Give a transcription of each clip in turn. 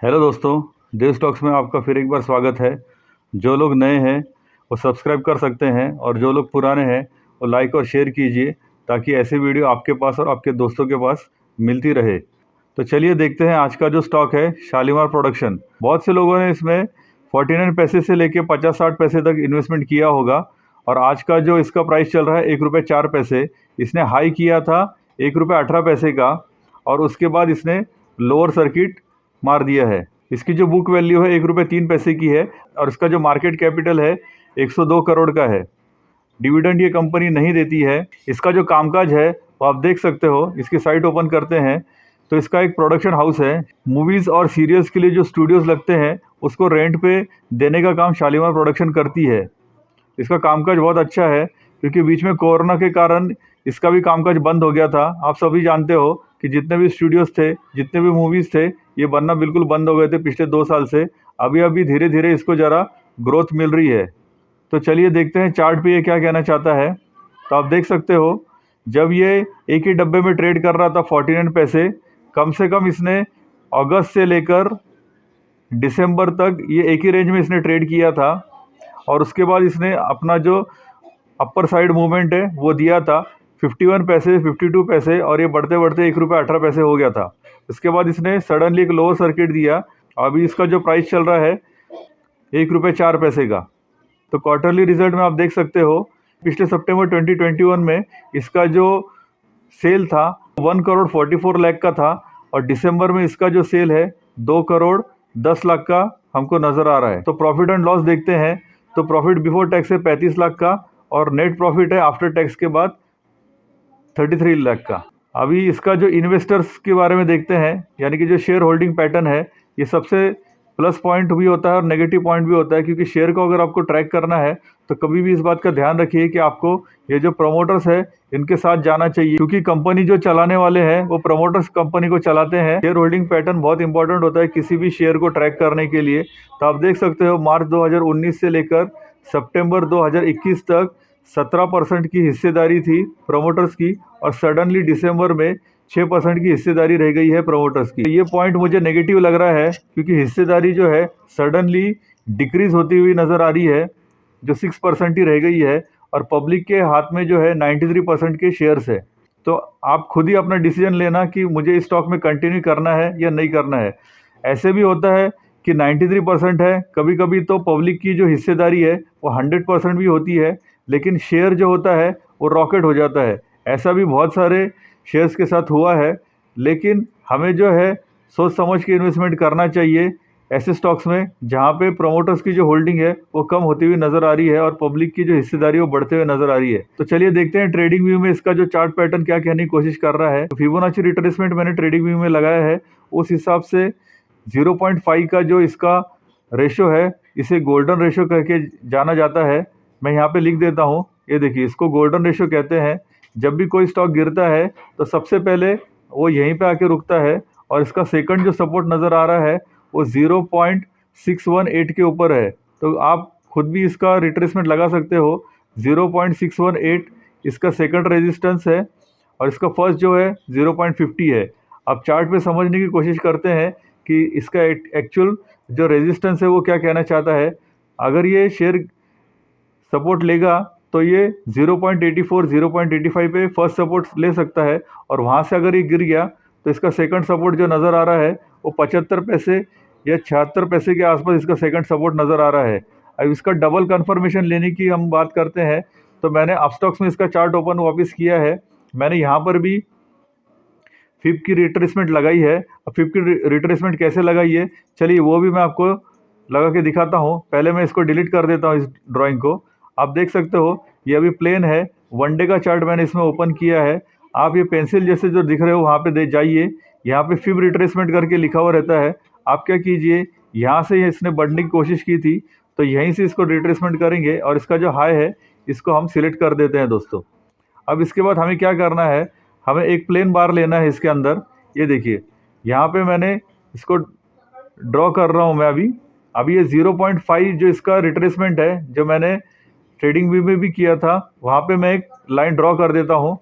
Hello दोस्तों, देव stocks में आपका फिर एक बार स्वागत है। जो लोग नए हैं वो सब्सक्राइब कर सकते हैं और जो लोग पुराने हैं वो लाइक और शेयर कीजिए ताकि ऐसे वीडियो आपके पास और आपके दोस्तों के पास मिलती रहे। तो चलिए देखते हैं आज का जो स्टॉक है शालीमार प्रोडक्शन। बहुत से लोगों ने इसमें 49 पैसे से लेके 50-60 पैसे तक इन्वेस्टमेंट किया होगा और आज का जो इसका प्राइस चल रहा है 1 रुपये 4 पैसे। इसने हाई किया था 1 रुपये 18 पैसे का और उसके बाद इसने लोअर सर्किट मार दिया है। इसकी जो बुक वैल्यू है 1 रुपये 3 पैसे की है और इसका जो मार्केट कैपिटल है 102 करोड़ का है। डिविडेंड ये कंपनी नहीं देती है। इसका जो कामकाज है वो आप देख सकते हो। इसकी साइट ओपन करते हैं तो इसका एक प्रोडक्शन हाउस है। मूवीज़ और सीरियल्स के लिए जो स्टूडियोज़ लगते हैं उसको रेंट पे देने का काम शालीमार प्रोडक्शन करती है। इसका कामकाज बहुत अच्छा है क्योंकि बीच में कोरोना के कारण इसका भी कामकाज बंद हो गया था। आप सभी जानते हो कि जितने भी स्टूडियोज़ थे, जितने भी मूवीज़ थे, ये बनना बिल्कुल बंद हो गए थे पिछले 2 साल से। अभी अभी धीरे धीरे इसको ज़रा ग्रोथ मिल रही है। तो चलिए देखते हैं चार्ट पे ये क्या कहना चाहता है। तो आप देख सकते हो जब ये एक ही डब्बे में ट्रेड कर रहा था 49 पैसे, कम से कम इसने अगस्त से लेकर दिसंबर तक ये एक ही रेंज में इसने ट्रेड किया था और उसके बाद इसने अपना जो अपर साइड मूवमेंट है वो दिया था 51 पैसे 52 पैसे और ये बढ़ते बढ़ते 1 रुपये 18 पैसे हो गया था। इसके बाद इसने सडनली एक लोअर सर्किट दिया। अभी इसका जो प्राइस चल रहा है 1 रुपये 4 पैसे का। तो क्वार्टरली रिजल्ट में आप देख सकते हो पिछले सितंबर 2021 में इसका जो सेल था 1 करोड़ 44 लाख का था और दिसंबर में इसका जो सेल है 2 करोड़ 10 लाख का हमको नज़र आ रहा है। तो प्रॉफिट एंड लॉस देखते हैं तो प्रॉफिट बिफोर टैक्स है 35 लाख का और नेट प्रॉफिट है आफ्टर टैक्स के बाद 33 लाख का। अभी इसका जो इन्वेस्टर्स के बारे में देखते हैं, यानी कि जो शेयर होल्डिंग पैटर्न है, ये सबसे प्लस पॉइंट भी होता है और नेगेटिव पॉइंट भी होता है क्योंकि शेयर को अगर आपको ट्रैक करना है तो कभी भी इस बात का ध्यान रखिए कि आपको ये जो प्रमोटर्स है इनके साथ जाना चाहिए क्योंकि कंपनी जो चलाने वाले हैं वो प्रमोटर्स कंपनी को चलाते हैं। शेयर होल्डिंग पैटर्न बहुत इंपॉर्टेंट होता है किसी भी शेयर को ट्रैक करने के लिए। तो आप देख सकते हो मार्च 2019 से लेकर सितंबर 2021 तक 17% की हिस्सेदारी थी प्रमोटर्स की और सडनली दिसंबर में 6% की हिस्सेदारी रह गई है प्रमोटर्स की। ये पॉइंट मुझे नेगेटिव लग रहा है क्योंकि हिस्सेदारी जो है सडनली डिक्रीज होती हुई नज़र आ रही है, जो 6% ही रह गई है और पब्लिक के हाथ में जो है 93% के शेयर्स है। तो आप खुद ही अपना डिसीजन लेना कि मुझे इस स्टॉक में कंटिन्यू करना है या नहीं करना है। ऐसे भी होता है कि 93% है, कभी कभी तो पब्लिक की जो हिस्सेदारी है वो 100% भी होती है, लेकिन शेयर जो होता है वो रॉकेट हो जाता है। ऐसा भी बहुत सारे शेयर्स के साथ हुआ है, लेकिन हमें जो है सोच समझ के इन्वेस्टमेंट करना चाहिए ऐसे स्टॉक्स में जहाँ पे प्रमोटर्स की जो होल्डिंग है वो कम होती हुई नज़र आ रही है और पब्लिक की जो हिस्सेदारी वो बढ़ते हुए नज़र आ रही है। तो चलिए देखते हैं ट्रेडिंग व्यू में इसका जो चार्ट पैटर्न क्या कहने की कोशिश कर रहा है। तो फिबोनाची रिट्रेसमेंट मैंने ट्रेडिंग व्यू में लगाया है, उस हिसाब से 0.5 का जो इसका रेशो है इसे गोल्डन रेशो करके जाना जाता है। मैं यहाँ पे लिख देता हूँ, ये देखिए इसको गोल्डन रेशो कहते हैं। जब भी कोई स्टॉक गिरता है तो सबसे पहले वो यहीं पे आके रुकता है और इसका सेकंड जो सपोर्ट नज़र आ रहा है वो 0.618 के ऊपर है। तो आप खुद भी इसका रिट्रेसमेंट लगा सकते हो। 0.618 इसका सेकंड रेजिस्टेंस है और इसका फर्स्ट जो है 0.50 है। आप चार्ट पे समझने की कोशिश करते हैं कि इसका एक्चुअल जो रेजिस्टेंस है वो क्या कहना चाहता है। अगर ये शेयर सपोर्ट लेगा तो ये 0.84 0.85 पे फर्स्ट सपोर्ट ले सकता है और वहाँ से अगर ये गिर गया तो इसका सेकंड सपोर्ट जो नज़र आ रहा है वो 75 पैसे या 76 पैसे के आसपास इसका सेकंड सपोर्ट नज़र आ रहा है। अब इसका डबल कंफर्मेशन लेने की हम बात करते हैं तो मैंने अपस्टॉक्स में इसका चार्ट ओपन वापस किया है। मैंने यहाँ पर भी फिब की रिट्रेसमेंट लगाई है। अब फिब की रिट्रेसमेंट कैसे लगाई है चलिए वो भी मैं आपको लगा के दिखाता हूँ। पहले मैं इसको डिलीट कर देता हूँ इस ड्राइंग को। आप देख सकते हो ये अभी प्लेन है, वन डे का चार्ट मैंने इसमें ओपन किया है। आप ये पेंसिल जैसे जो दिख रहे हो वहाँ पे दे जाइए, यहाँ पे फिब रिट्रेसमेंट करके लिखा हुआ रहता है। आप क्या कीजिए, यहाँ से इसने बढ़ने की कोशिश की थी तो यहीं से इसको रिट्रेसमेंट करेंगे और इसका जो हाई है इसको हम सिलेक्ट कर देते हैं दोस्तों। अब इसके बाद हमें क्या करना है, हमें एक प्लेन बार लेना है इसके अंदर। ये देखिए यहाँ पे मैंने इसको ड्रॉ कर रहा हूँ मैं अभी ये 0.5 जो इसका रिट्रेसमेंट है जो मैंने ट्रेडिंग व्यू में भी किया था, वहाँ पे मैं एक लाइन ड्रॉ कर देता हूँ।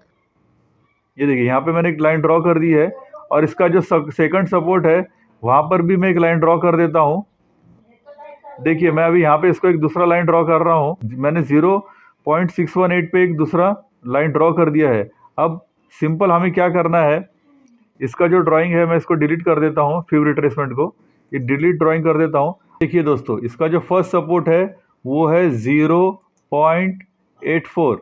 ये देखिए यहाँ पे मैंने एक लाइन ड्रॉ कर दी है और इसका जो सेकंड सपोर्ट है वहाँ पर भी मैं एक लाइन ड्रॉ कर देता हूँ। देखिए मैं अभी यहाँ पे इसको एक दूसरा लाइन ड्रॉ कर रहा हूँ। मैंने 0.618 पे एक दूसरा लाइन ड्रॉ कर दिया है। अब सिंपल हमें क्या करना है, इसका जो ड्राइंग है मैं इसको डिलीट कर देता हूँ, फिब रिट्रेसमेंट को ये डिलीट ड्राइंग कर देता हूँ। देखिए दोस्तों, इसका जो फर्स्ट सपोर्ट है वो है 0.84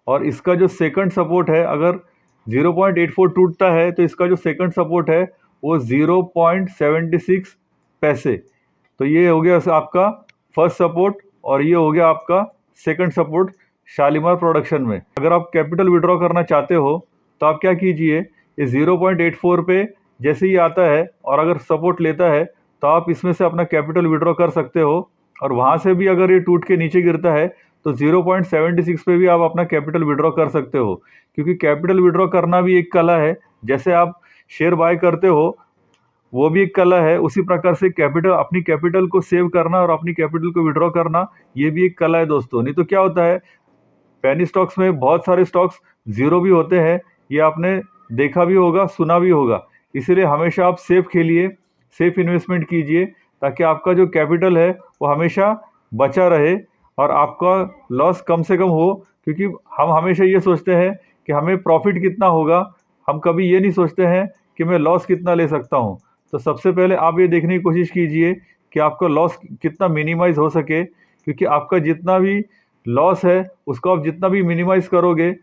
और इसका जो सेकंड सपोर्ट है, अगर 0.84 टूटता है तो इसका जो सेकंड सपोर्ट है वो 0.76 पैसे। तो ये हो गया आपका फर्स्ट सपोर्ट और ये हो गया आपका सेकंड सपोर्ट शालीमार प्रोडक्शन में। अगर आप कैपिटल विड्रॉ करना चाहते हो तो आप क्या कीजिए, ये 0.84 पे जैसे ही आता है और अगर सपोर्ट लेता है तो आप इसमें से अपना कैपिटल विड्रॉ कर सकते हो। और वहाँ से भी अगर ये टूट के नीचे गिरता है तो 0.76 पे भी आप अपना कैपिटल विड्रॉ कर सकते हो, क्योंकि कैपिटल विड्रॉ करना भी एक कला है। जैसे आप शेयर बाय करते हो वो भी एक कला है, उसी प्रकार से अपनी कैपिटल को सेव करना और अपनी कैपिटल को विड्रॉ करना ये भी एक कला है दोस्तों। नहीं तो क्या होता है, पेनी स्टॉक्स में बहुत सारे स्टॉक्स जीरो भी होते हैं, ये आपने देखा भी होगा, सुना भी होगा। इसीलिए हमेशा आप सेफ खेलिए, सेफ इन्वेस्टमेंट कीजिए, ताकि आपका जो कैपिटल है वो हमेशा बचा रहे और आपका लॉस कम से कम हो। क्योंकि हम हमेशा ये सोचते हैं कि हमें प्रॉफिट कितना होगा, हम कभी ये नहीं सोचते हैं कि मैं लॉस कितना ले सकता हूँ। तो सबसे पहले आप ये देखने की कोशिश कीजिए कि आपका लॉस कितना मिनिमाइज़ हो सके, क्योंकि आपका जितना भी लॉस है उसको आप जितना भी मिनिमाइज़ करोगे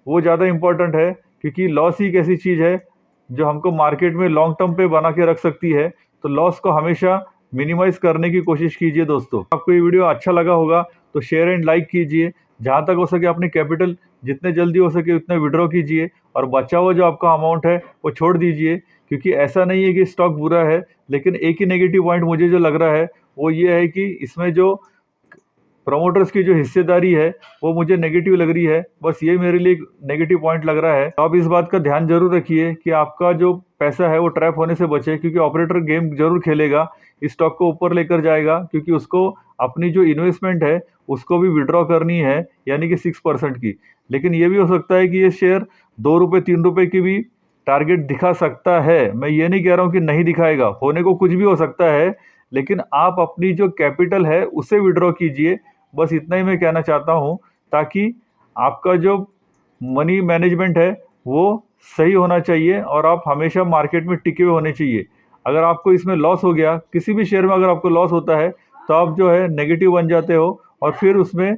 वो ज़्यादा इम्पोर्टेंट है, क्योंकि लॉस ही एक ऐसी चीज़ है जो हमको मार्केट में लॉन्ग टर्म पे बना के रख सकती है। तो लॉस को हमेशा मिनिमाइज़ करने की कोशिश कीजिए दोस्तों। आपको ये वीडियो अच्छा लगा होगा तो शेयर एंड लाइक कीजिए। जहाँ तक हो सके अपने कैपिटल जितने जल्दी हो सके उतने विड्रॉ कीजिए और बचा हुआ जो आपका अमाउंट है वो छोड़ दीजिए। क्योंकि ऐसा नहीं है कि स्टॉक बुरा है, लेकिन एक ही नेगेटिव पॉइंट मुझे जो लग रहा है वो ये है कि इसमें जो प्रमोटर्स की जो हिस्सेदारी है वो मुझे नेगेटिव लग रही है। बस ये मेरे लिए नेगेटिव पॉइंट लग रहा है। तो आप इस बात का ध्यान जरूर रखिए कि आपका जो पैसा है वो ट्रैप होने से बचे, क्योंकि ऑपरेटर गेम जरूर खेलेगा, इस स्टॉक को ऊपर लेकर जाएगा, क्योंकि उसको अपनी जो इन्वेस्टमेंट है उसको भी विड्रॉ करनी है, यानी कि 6% की। लेकिन ये भी हो सकता है कि ये शेयर 2 रुपये 3 रुपये की भी टारगेट दिखा सकता है। मैं ये नहीं कह रहा हूँ कि नहीं दिखाएगा, होने को कुछ भी हो सकता है, लेकिन आप अपनी जो कैपिटल है उसे विड्रॉ कीजिए। बस इतना ही मैं कहना चाहता हूँ, ताकि आपका जो मनी मैनेजमेंट है वो सही होना चाहिए और आप हमेशा मार्केट में टिके हुए होने चाहिए। अगर आपको इसमें लॉस हो गया, किसी भी शेयर में अगर आपको लॉस होता है तो आप जो है नेगेटिव बन जाते हो और फिर उसमें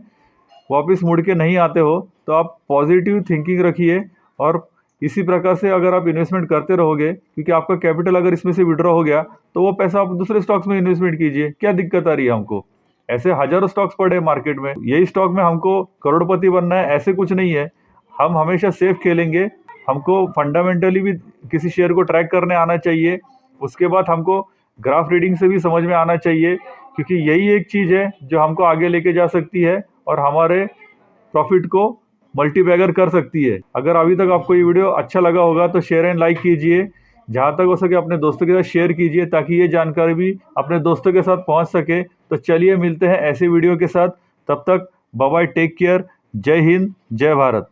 वापस मुड़ के नहीं आते हो। तो आप पॉजिटिव थिंकिंग रखिए और इसी प्रकार से अगर आप इन्वेस्टमेंट करते रहोगे, क्योंकि आपका कैपिटल अगर इसमें से विड्रॉ हो गया तो वो पैसा आप दूसरे स्टॉक्स में इन्वेस्टमेंट कीजिए। क्या दिक्कत आ रही है हमको? ऐसे हजारों स्टॉक्स पड़े हैं मार्केट में, यही स्टॉक में हमको करोड़पति बनना है ऐसे कुछ नहीं है। हम हमेशा सेफ खेलेंगे। हमको फंडामेंटली भी किसी शेयर को ट्रैक करने आना चाहिए, उसके बाद हमको ग्राफ रीडिंग से भी समझ में आना चाहिए, क्योंकि यही एक चीज़ है जो हमको आगे लेके जा सकती है और हमारे प्रॉफिट को मल्टीबैगर कर सकती है। अगर अभी तक आपको ये वीडियो अच्छा लगा होगा तो शेयर एंड लाइक कीजिए, जहाँ तक हो सके अपने दोस्तों के साथ शेयर कीजिए, ताकि ये जानकारी भी अपने दोस्तों के साथ पहुँच सके। तो चलिए मिलते हैं ऐसे वीडियो के साथ, तब तक बाय बाय, टेक केयर, जय हिंद, जय भारत।